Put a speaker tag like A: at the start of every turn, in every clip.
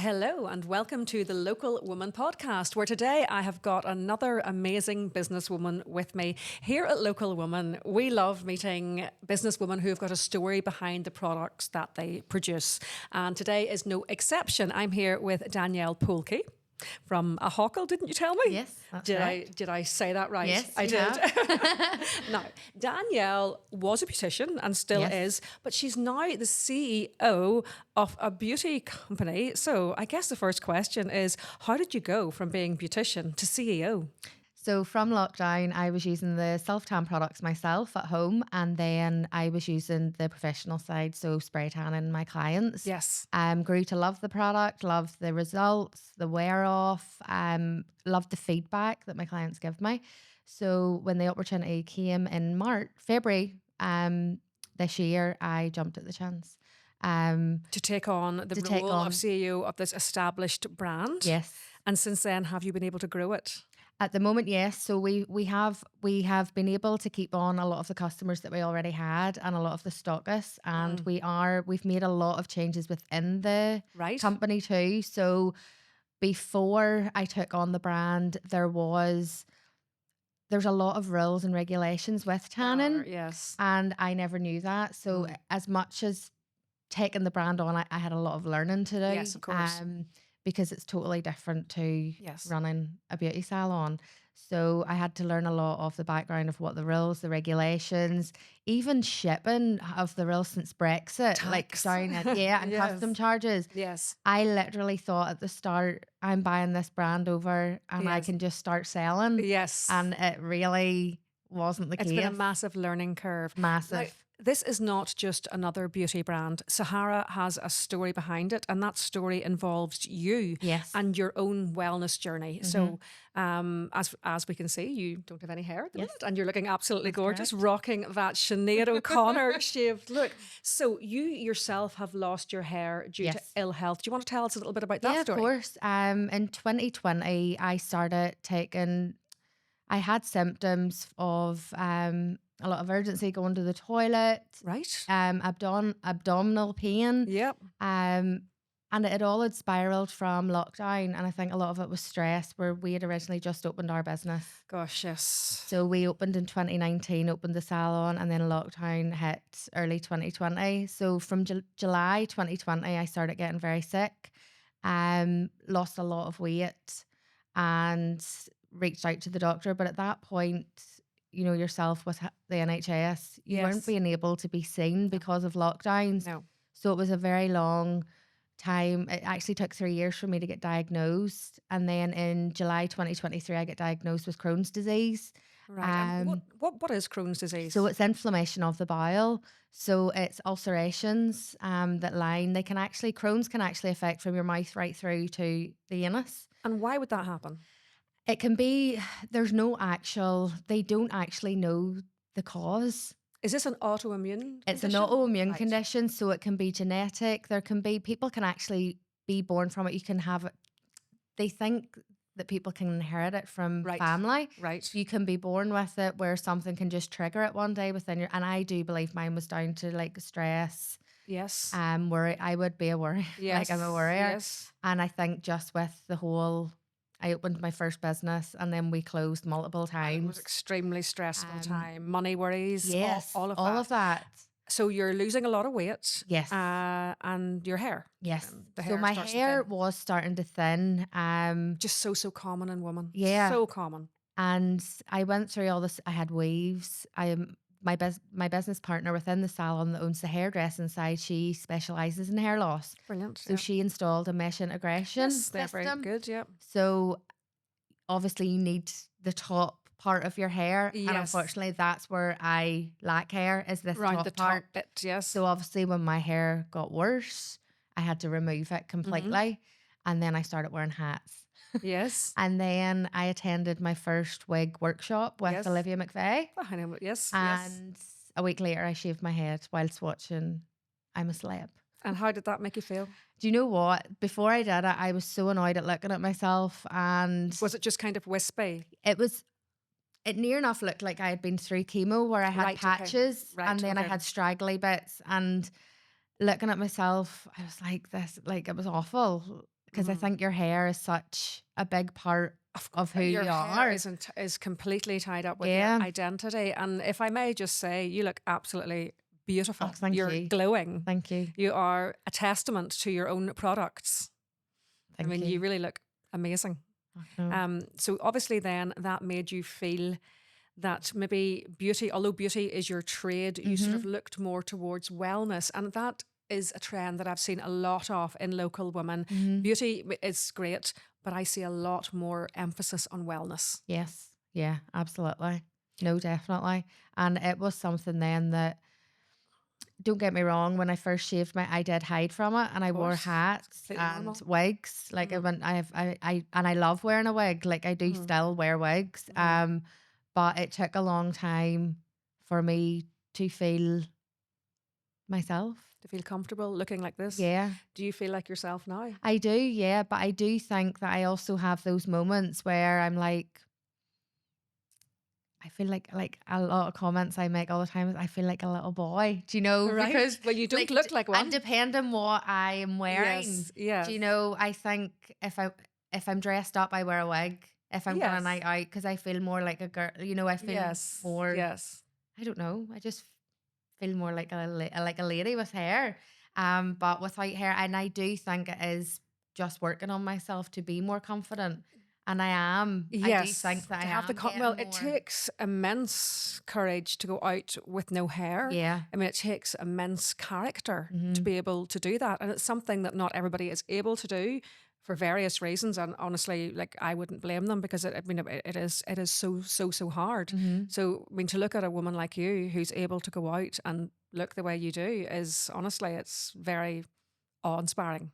A: Hello and welcome to the Local Woman podcast, where today I have got another amazing businesswoman with me. Here at Local Woman, we love meeting businesswomen who have got a story behind the products that they produce. And today is no exception. I'm here with Danielle Polkey from a Hawkle, didn't you tell me?
B: Yes, that's
A: did
B: right.
A: Did I say that right?
B: Yes,
A: I
B: you
A: did.
B: have.
A: Now, Danielle was a beautician and still
B: Yes.
A: is, but she's now the CEO of a beauty company. So I guess the first question is, how did you go from being beautician to CEO?
B: So from lockdown, I was using the self-tan products myself at home, and then I was using the professional side, so spray tanning my clients.
A: Yes.
B: Grew to love the product, loved the results, the wear off, loved the feedback that my clients give me. So when the opportunity came in February this year, I jumped at the chance.
A: To take on the role of CEO of this established brand.
B: Yes.
A: And since then, have you been able to grow it?
B: At the moment, yes. So we have been able to keep on a lot of the customers that we already had and a lot of the stockists, and we've made a lot of changes within the company too. So before I took on the brand, there's a lot of rules and regulations with tanning.
A: Yes.
B: And I never knew that. So as much as taking the brand on, I had a lot of learning to do.
A: Yes, of course.
B: Because it's totally different to running a beauty salon. So I had to learn a lot of the background of what the rules, the regulations, even shipping of the rules since Brexit.
A: Tax.
B: And
A: Yes.
B: custom charges.
A: Yes.
B: I literally thought at the start, I'm buying this brand over and I can just start selling.
A: Yes.
B: And it really wasn't the case.
A: It's been a massive learning curve.
B: Massive.
A: Now, this is not just another beauty brand. Sahara has a story behind it, and that story involves you and your own wellness journey. So as we can see, you don't have any hair at the moment, and you're looking absolutely gorgeous, rocking that Sinead O'Connor shaved look. So you yourself have lost your hair due to ill health. Do you want to tell us a little bit about that story?
B: Yeah, of course. In 2020, I started I had symptoms of a lot of urgency going to the toilet.
A: Right.
B: Abdominal pain.
A: Yep.
B: And it all had spiraled from lockdown. And I think a lot of it was stress, where we had originally just opened our business.
A: Gosh, yes.
B: So we opened in 2019, opened the salon, and then lockdown hit early 2020. So from July 2020, I started getting very sick, lost a lot of weight, and reached out to the doctor. But at that point, you know yourself with the NHS, you weren't being able to be seen because of lockdowns.
A: No.
B: So it was a very long time. It actually took 3 years for me to get diagnosed. And then in July 2023, I get diagnosed with Crohn's disease.
A: Right. What is Crohn's disease?
B: So it's inflammation of the bowel. So it's ulcerations that line. Crohn's can actually affect from your mouth right through to the anus.
A: And why would that happen?
B: It can be, they don't actually know the cause.
A: Is this an autoimmune
B: It's
A: condition?
B: an autoimmune condition, so it can be genetic. People can actually be born from it. You can have it. They think that people can inherit it from family.
A: Right.
B: You can be born with it, where something can just trigger it one day and I do believe mine was down to like stress.
A: Yes.
B: Worry. I would be a worry.
A: Yes.
B: Like I'm a worrier.
A: Yes.
B: And I think just with the whole, I opened my first business and then we closed multiple times.
A: It was extremely stressful time. Money worries.
B: Yes.
A: All of
B: that.
A: So you're losing a lot of weight.
B: Yes.
A: And your hair.
B: Yes.
A: The
B: So my hair was starting to thin.
A: Just so common in women.
B: Yeah.
A: So common.
B: And I went through all this. I had weaves. My business partner within the salon that owns the hairdressing side, she specialises in hair loss.
A: Brilliant.
B: So she installed a mesh integration system.
A: They're very good, yeah.
B: So obviously you need the top part of your hair.
A: Yes.
B: And unfortunately that's where I lack hair, is this
A: Right,
B: top
A: the
B: part.
A: top bit, yes.
B: So obviously when my hair got worse, I had to remove it completely. And then I started wearing hats.
A: Yes.
B: And then I attended my first wig workshop with Olivia McVeigh.
A: Oh, I know, yes.
B: And a week later, I shaved my head whilst watching I'm a Celeb.
A: And how did that make you feel?
B: Do you know what? Before I did it, I was so annoyed at looking at myself. And
A: was it just kind of wispy?
B: It near enough looked like I had been through chemo, where I had patches and then I had straggly bits. And looking at myself, I was like, it was awful. because I think your hair is such a big part of who
A: Your
B: you
A: hair
B: are.
A: is completely tied up with your
B: Yeah.
A: identity. And if I may just say, you look absolutely beautiful.
B: Oh, thank
A: You're
B: you.
A: glowing.
B: Thank you.
A: You are a testament to your own products.
B: Thank
A: I mean,
B: you.
A: you really look amazing.
B: Oh, no.
A: So obviously then that made you feel that maybe beauty, although beauty is your trade, you sort of looked more towards wellness. And that is a trend that I've seen a lot of in local women. Beauty is great, but I see a lot more emphasis on wellness.
B: Yes. Yeah, absolutely. No, definitely. And it was something then that, don't get me wrong, when I first shaved I did hide from it, and I
A: Of
B: wore
A: course, it's
B: hats
A: completely
B: and
A: normal.
B: wigs. Like and I love wearing a wig. Like I do still wear wigs. But it took a long time for me to feel myself.
A: To feel comfortable looking like this.
B: Yeah.
A: Do you feel like yourself now?
B: I do, yeah, but I do think that I also have those moments where I'm like, I feel like a lot of comments I make all the time is I feel like a little boy. Do you know?
A: Right.
B: Because
A: Well, you don't
B: like
A: look like
B: and
A: one.
B: depending what I am wearing.
A: Yes. Yes.
B: Do you know? I think if I'm dressed up, I wear a wig. If I'm going a night
A: Yes.
B: out, because I feel more like a girl. You know, I feel
A: Yes.
B: more.
A: Yes.
B: I don't know. I just feel more like like a lady with hair. But without hair, and I do think it is just working on myself to be more confident. And I am. I do think
A: Yes,
B: that I
A: to have the
B: am
A: well,
B: getting
A: it
B: more.
A: takes immense courage to go out with no hair.
B: Yeah.
A: I mean, it takes immense character to
B: Mm-hmm.
A: be able to do that, and it's something that not everybody is able to do for various reasons. And honestly, like I wouldn't blame them because I mean, it is so hard.
B: Mm-hmm.
A: So I mean, to look at a woman like you who's able to go out and look the way you do is honestly, it's very awe-inspiring.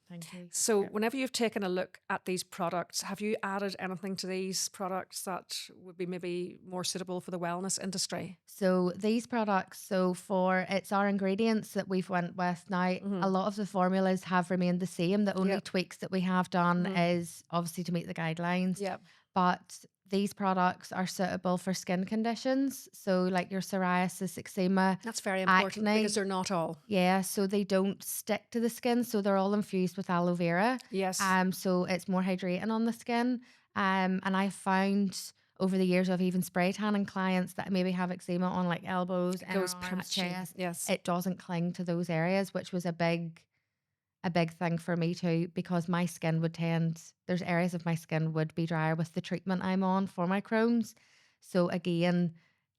B: Thank you.
A: So,
B: Yep.
A: whenever you've taken a look at these products, have you added anything to these products that would be maybe more suitable for the wellness industry?
B: So these products, so for it's our ingredients that we've went with now, a lot of the formulas have remained the same. The only
A: Yep.
B: tweaks that we have done is obviously to meet the guidelines.
A: Yep.
B: But these products are suitable for skin conditions. So like your psoriasis, eczema,
A: That's very important
B: acne.
A: because they're not all.
B: Yeah, so they don't stick to the skin. So they're all infused with aloe vera.
A: Yes.
B: So it's more hydrating on the skin. And I found over the years of even spray tanning clients that maybe have eczema on like elbows,
A: It
B: inner
A: goes
B: arms,
A: patchy.
B: chest.
A: Yes.
B: It doesn't cling to those areas, which was a big thing for me too, because my skin would there's areas of my skin would be drier with the treatment I'm on for my Crohn's. So again,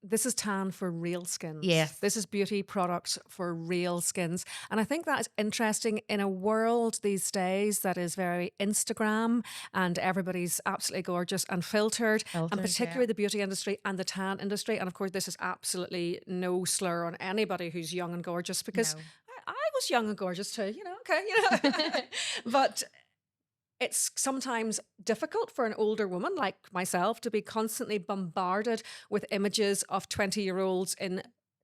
A: This is tan for real skins.
B: yes.
A: This is beauty products for real skins. And I think that is interesting in a world these days that is very Instagram and everybody's absolutely gorgeous and filtered, and
B: Filtered,
A: particularly
B: yeah.
A: the beauty industry and the tan industry. And of course, this is absolutely no slur on anybody who's young and gorgeous because
B: No.
A: I was young and gorgeous too, okay, but it's sometimes difficult for an older woman like myself to be constantly bombarded with images of 20-year-olds in,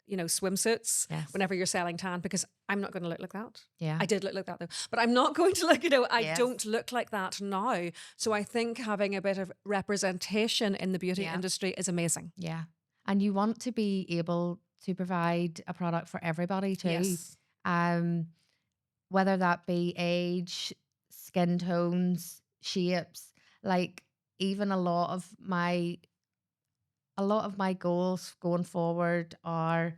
A: swimsuits
B: Yes.
A: whenever you're selling tan, because I'm not going to look like that.
B: Yeah.
A: I did look like that though, but I'm not going to look, I
B: Yes.
A: don't look like that now. So I think having a bit of representation in the beauty
B: Yeah.
A: industry is amazing.
B: Yeah. And you want to be able to provide a product for everybody too.
A: Yes.
B: Whether that be age, skin tones, shapes, like even a lot of my goals going forward are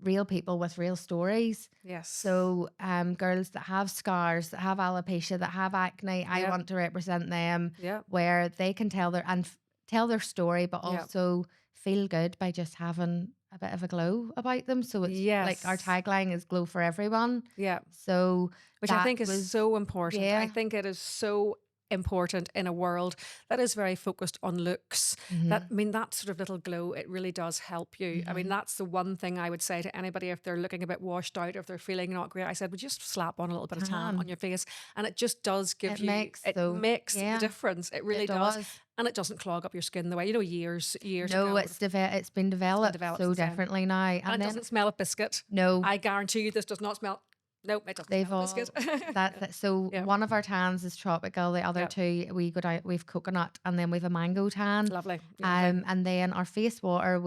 B: real people with real stories.
A: Yes.
B: So girls that have scars, that have alopecia, that have acne, I
A: Yep.
B: want to represent them
A: Yep.
B: where they can tell their story, but
A: Yep.
B: also feel good by just having a bit of a glow about them. So it's like our
A: Yes.
B: tagline is glow for everyone.
A: Yeah.
B: So
A: Which I
B: that
A: think is
B: was,
A: so important.
B: yeah.
A: I think it is so important in a world that is very focused on looks. That sort of little glow, it really does help you. I mean, that's the one thing I would say to anybody if they're looking a bit washed out, if they're feeling not great. I said, would you just slap on a little bit of tan on your face, and it just does give
B: It
A: you.
B: makes
A: It
B: though.
A: makes
B: Yeah.
A: the difference. It really
B: It
A: does.
B: does.
A: And it doesn't clog up your skin the way years
B: No,
A: ago.
B: it's been developed
A: developed
B: so
A: since then.
B: differently now.
A: And it
B: then
A: doesn't smell of biscuit.
B: no,
A: I guarantee you, this does not smell. Nope, it doesn't
B: they've
A: smell
B: all
A: of biscuit.
B: that's it. So
A: Yeah.
B: one of our tans is tropical. The other
A: Yep.
B: two we've coconut, and then we've a mango tan.
A: Lovely.
B: And then our face water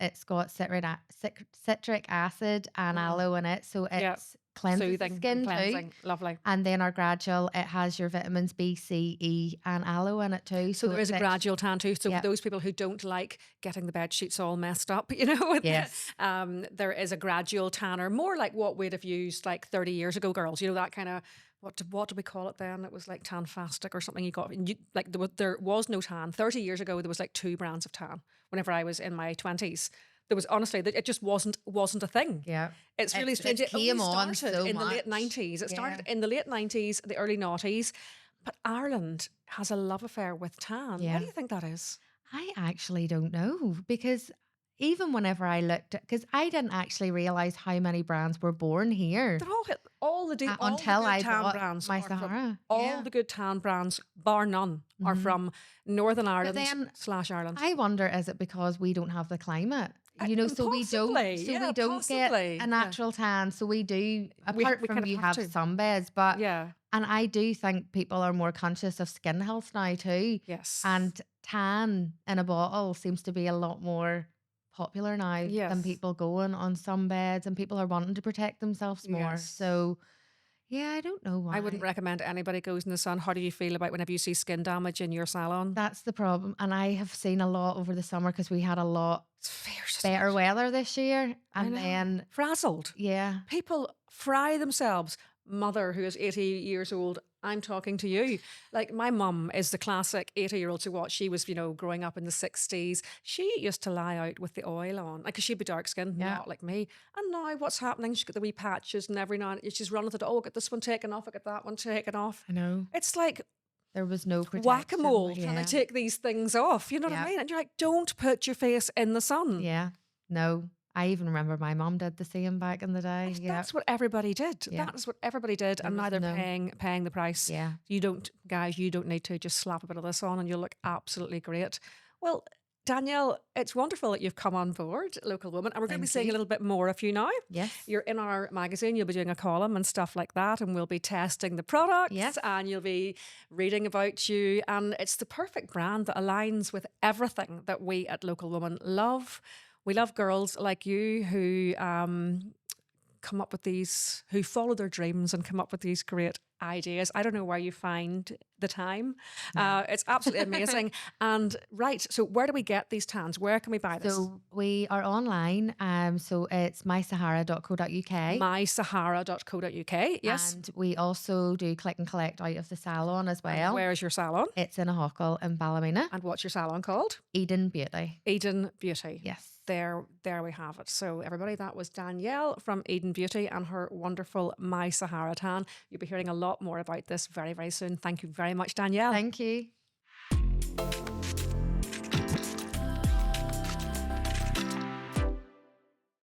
B: it's got citric acid and aloe in it, so
A: Yep.
B: it's cleanses the
A: Soothing
B: skin
A: and
B: too.
A: cleansing. Lovely.
B: And then our gradual, it has your vitamins B, C, E, and aloe in it too.
A: So there is a gradual tan too. So for those people who don't like getting the bed sheets all messed up, you know, there is a gradual tanner, more like what we'd have used like 30 years ago, girls. You know, that kind of, what do we call it then? It was like Tan-Fastic or something. Like there was no tan. 30 years ago, there was like 2 brands of tan. Whenever I was in my 20s, there was, honestly, it just wasn't a thing.
B: Yeah.
A: It's really strange.
B: It came on so
A: in the
B: much.
A: late 90s. It started in the late 90s, the early noughties. But Ireland has a love affair with tan.
B: Yeah.
A: What do you think that is?
B: I actually don't know, because even whenever I looked at, because I didn't actually realize how many brands were born here.
A: They're all the good
B: until I
A: tan
B: bought
A: brands
B: my Sahara.
A: All the good tan brands, bar none, are from Northern Ireland / Ireland.
B: I wonder, is it because we don't have the climate? You know, so we don't get a natural tan. So we do, apart from you have sunbeds, but and I do think people are more conscious of skin health now too.
A: Yes.
B: And tan in a bottle seems to be a lot more popular now than people going on sunbeds, and people are wanting to protect themselves more. So yeah, I don't know why.
A: I wouldn't recommend anybody goes in the sun. How do you feel about whenever you see skin damage in your salon?
B: That's the problem. And I have seen a lot over the summer, because we had a lot better weather this year. And then
A: frazzled.
B: Yeah.
A: People fry themselves. Mother who is 80 years old, I'm talking to you. Like, my mum is the classic 80-year-old. So what, she was, you know, growing up in the 60s. She used to lie out with the oil on, like, 'cause she'd be dark skinned, not like me. And now what's happening? She's got the wee patches, and every now and then she's running to the, get this one taken off, I get that one taken off.
B: I know.
A: It's like
B: there was no protection.
A: Whack-a-mole trying to take these things off. You know what I mean? And you're like, don't put your face in the sun.
B: Yeah. No. I even remember my mum did the same back in the day.
A: That's what everybody did. That is what everybody did. And now they're paying the price.
B: Yeah.
A: You don't need to. Just slap a bit of this on and you'll look absolutely great. Well, Danielle, it's wonderful that you've come on board, Local Woman. And we're going to be seeing a little bit more of you now.
B: Yes.
A: You're in our magazine. You'll be doing a column and stuff like that. And we'll be testing the products.
B: Yes.
A: And you'll be reading about you. And it's the perfect brand that aligns with everything that we at Local Woman love. We love girls like you who come up with these, who follow their dreams and come up with these great ideas. I don't know where you find the time. It's absolutely amazing. And so where do we get these tans? Where can we buy this?
B: So we are online. So it's mysahara.co.uk.
A: Mysahara.co.uk. Yes.
B: And we also do click and collect out of the salon as well.
A: And where's your salon?
B: It's in Ahockle in Ballymena.
A: And what's your salon called?
B: Eden Beauty.
A: Eden Beauty.
B: Yes.
A: There we have it. So everybody, that was Danielle from Eden Beauty and her wonderful My Sahara tan. You'll be hearing a lot more about this very, very soon. Thank you very much, Danielle.
B: Thank you.